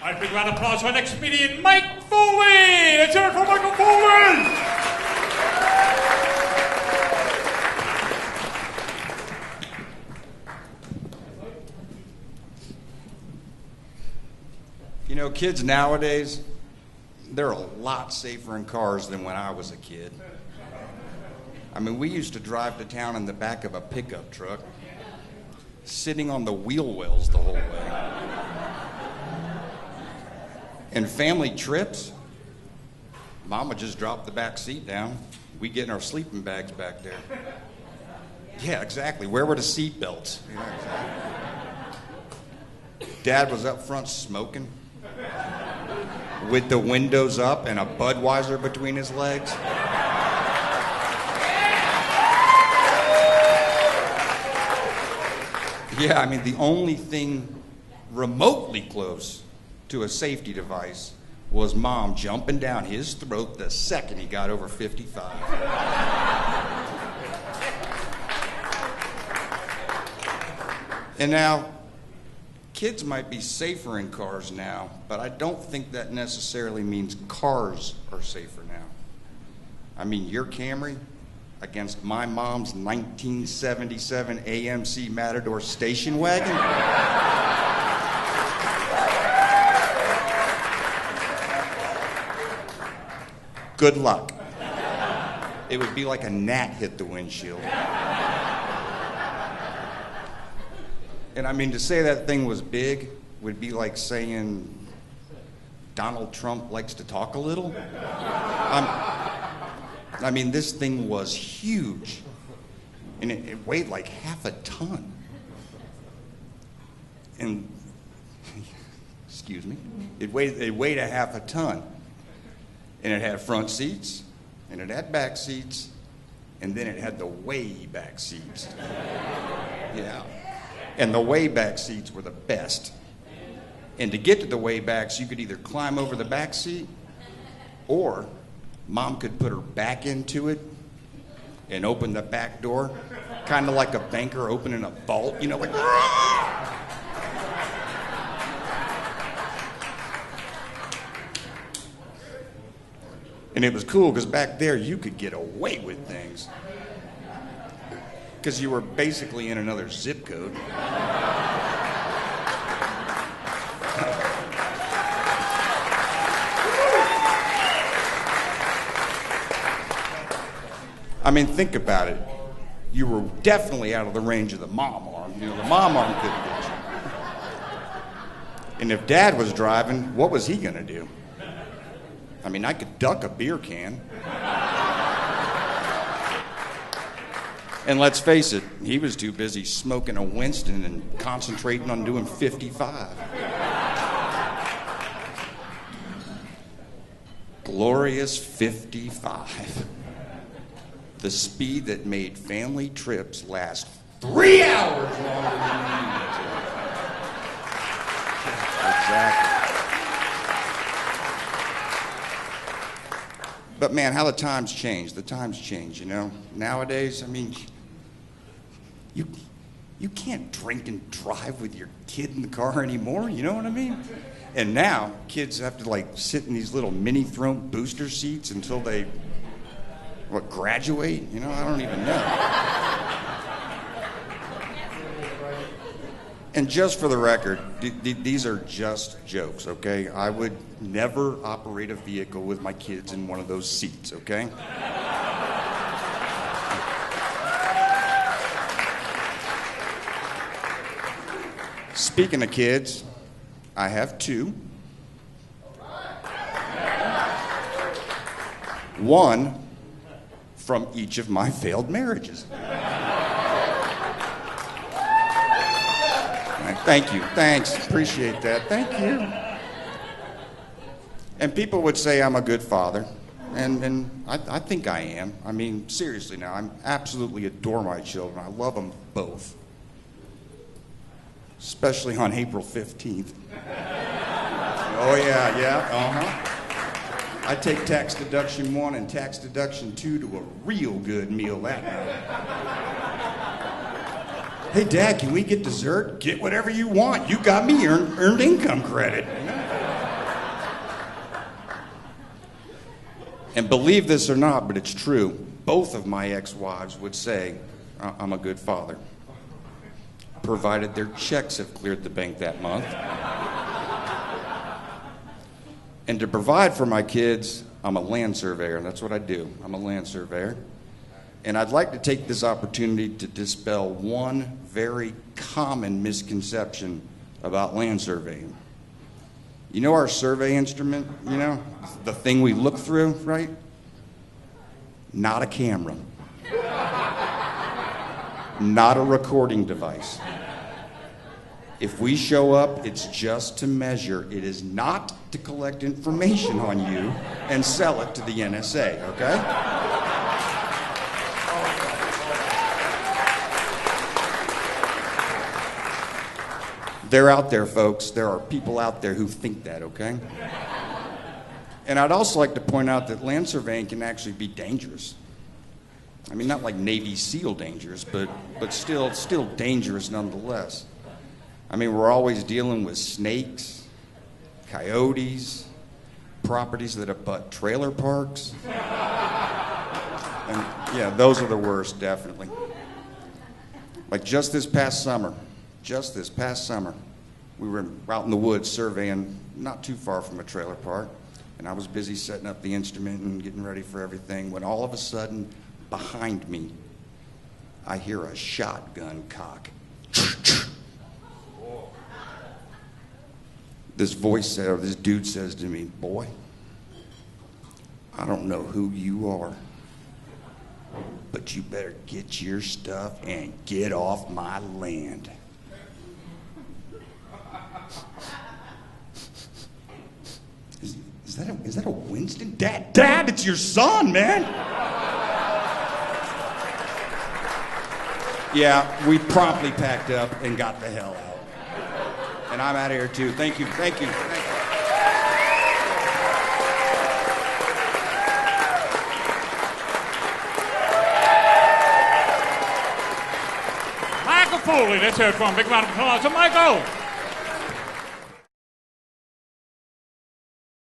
All right, big round of applause for our next comedian, Mike Foley. Let's hear it for Michael Foley. You know, kids nowadays, they're a lot safer in cars than when I was a kid. I mean, we used to drive to town in the back of a pickup truck, sitting on the wheel wells the whole way. And family trips, Mama just dropped the back seat down. We get in our sleeping bags back there. Yeah, exactly. Where were the seat belts? Yeah, exactly. Dad was up front smoking with the windows up and a Budweiser between his legs. Yeah, I mean, the only thing remotely close to a safety device was Mom jumping down his throat the second he got over 55. And now, kids might be safer in cars now, but I don't think that necessarily means cars are safer now. I mean, your Camry against my mom's 1977 AMC Matador station wagon? Good luck. It would be like a gnat hit the windshield. And I mean, to say that thing was big would be like saying Donald Trump likes to talk a little. I mean, this thing was huge. And it weighed like half a ton. And, excuse me, it weighed a half a ton. And it had front seats, and it had back seats, and then it had the way back seats. Yeah. And the way back seats were the best. And to get to the way backs, you could either climb over the back seat, or Mom could put her back into it and open the back door, kind of like a banker opening a vault, you know, like. And it was cool because back there you could get away with things because you were basically in another zip code. I mean, think about it. You were definitely out of the range of the mom arm. You know, the mom arm couldn't get you. And if Dad was driving, what was he gonna do? I mean, I could duck a beer can. And let's face it, he was too busy smoking a Winston and concentrating on doing 55. Glorious 55. The speed that made family trips last 3 hours longer than they needed to. Exactly. But man, how the times change. The times change, you know. Nowadays, I mean, you can't drink and drive with your kid in the car anymore, you know what I mean? And now, kids have to like sit in these little mini throne booster seats until they, graduate? You know, I don't even know. And just for the record, these are just jokes, okay? I would never operate a vehicle with my kids in one of those seats, okay? Speaking of kids, I have 2. One from each of my failed marriages. Thank you. Thanks. Appreciate that. Thank you. And people would say I'm a good father. And I think I am. I mean, seriously now, I absolutely adore my children. I love them both. Especially on April 15th. Oh, yeah, uh-huh. I take tax deduction 1 and tax deduction 2 to a real good meal that night. Hey, Dad, can we get dessert? Get whatever you want. You got me earned income credit. And believe this or not, but it's true, both of my ex-wives would say, I'm a good father, provided their checks have cleared the bank that month. And to provide for my kids, I'm a land surveyor. That's what I do. I'm a land surveyor. And I'd like to take this opportunity to dispel one very common misconception about land surveying. You know our survey instrument, you know, the thing we look through, right? Not a camera. Not a recording device. If we show up, it's just to measure. It is not to collect information on you and sell it to the NSA, okay? They're out there, folks. There are people out there who think that, okay? And I'd also like to point out that land surveying can actually be dangerous. I mean, not like Navy SEAL dangerous, but still dangerous nonetheless. I mean, we're always dealing with snakes, coyotes, properties that abut trailer parks. And yeah, those are the worst, definitely. Like just this past summer, we were out in the woods surveying not too far from a trailer park, and I was busy setting up the instrument and getting ready for everything when all of a sudden, behind me, I hear a shotgun cock. This dude says to me, "Boy, I don't know who you are, but you better get your stuff and get off my land." Is that a Winston? Dad, it's your son, man. Yeah, we promptly packed up and got the hell out. And I'm out of here too. Thank you. Michael Foley, let's hear it from Big Round of Applause to Michael.